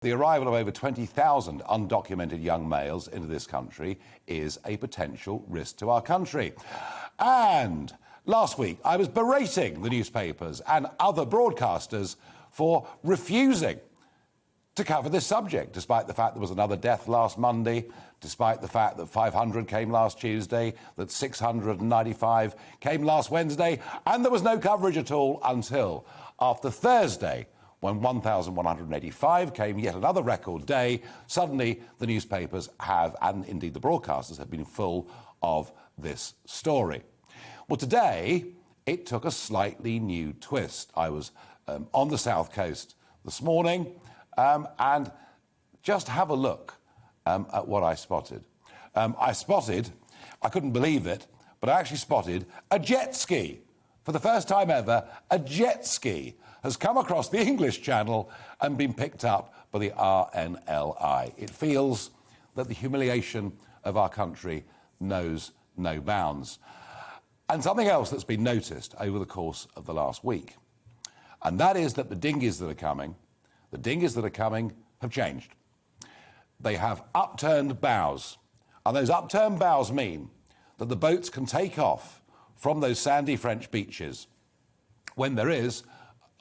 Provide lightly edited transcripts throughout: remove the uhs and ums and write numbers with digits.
The arrival of over 20,000 undocumented young males into this country is a potential risk to our country. And last week, I was berating the newspapers and other broadcasters for refusing to cover this subject, despite the fact there was another death last Monday, despite the fact that 500 came last Tuesday, that 695 came last Wednesday, and there was no coverage at all until after Thursday, when 1,185 came, yet another record day. Suddenly the newspapers have, and indeed the broadcasters, have been full of this story. Well, today it took a slightly new twist. I was on the South Coast this morning, and just have a look at what I spotted. I couldn't believe it, but I actually spotted a jet ski. For the first time ever, a jet ski has come across the English Channel and been picked up by the RNLI. It feels that the humiliation of our country knows no bounds. And something else that's been noticed over the course of the last week, and that is that the dinghies that are coming have changed. They have upturned bows, and those upturned bows mean that the boats can take off from those sandy French beaches when there is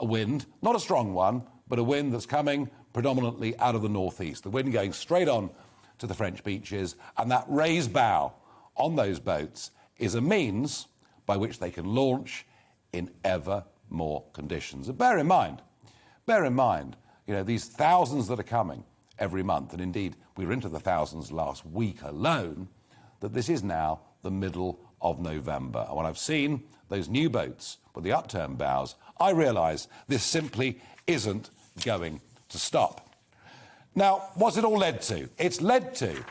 a wind, not a strong one, but a wind that's coming predominantly out of the northeast. The wind going straight on to the French beaches, and that raised bow on those boats is a means by which they can launch in ever more conditions. And bear in mind, these thousands that are coming every month, and indeed we were into the thousands last week alone, that this is now the middle of November. And when I've seen those new boats with the upturned bows, I realise this simply isn't going to stop. Now, what's it all led to? It's led to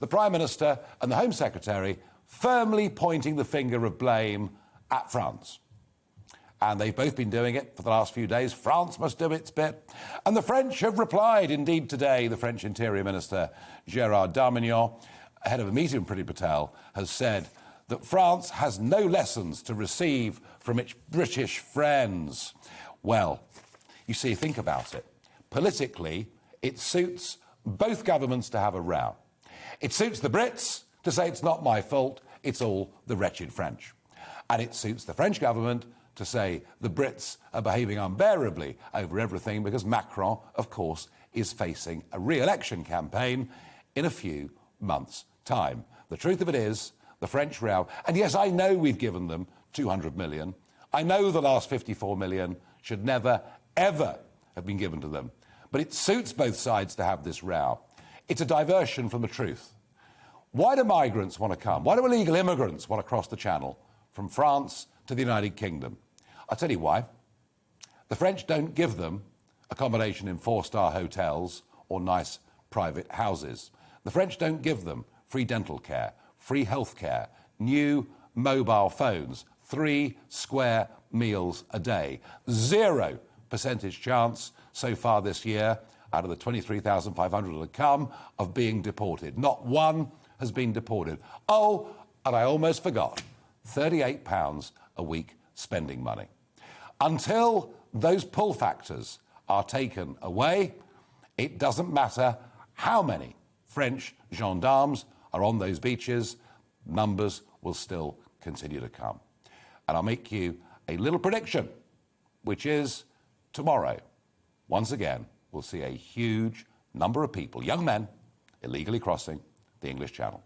the Prime Minister and the Home Secretary firmly pointing the finger of blame at France. And they've both been doing it for the last few days. France must do its bit. And the French have replied. Indeed, today, the French Interior Minister, Gérald Darmanin, ahead of a meeting with Priti Patel, has said that France has no lessons to receive from its British friends. Well, you see, think about it. Politically, it suits both governments to have a row. It suits the Brits to say it's not my fault, it's all the wretched French. And it suits the French government to say the Brits are behaving unbearably over everything because Macron, of course, is facing a re-election campaign in a few months' time. The truth of it is, the French row, and yes, I know we've given them 200 million. I know the last 54 million should never, ever have been given to them. But it suits both sides to have this row. It's a diversion from the truth. Why do migrants want to come? Why do illegal immigrants want to cross the Channel from France to the United Kingdom? I'll tell you why. The French don't give them accommodation in four-star hotels or nice private houses. The French don't give them free dental care, free health care, new mobile phones, 3 square meals a day. 0% chance so far this year, out of the 23,500 that have come, of being deported. Not one has been deported. Oh, and I almost forgot, £38 a week spending money. Until those pull factors are taken away, it doesn't matter how many French gendarmes are on those beaches, numbers will still continue to come. And I'll make you a little prediction, which is tomorrow, once again, we'll see a huge number of people, young men, illegally crossing the English Channel.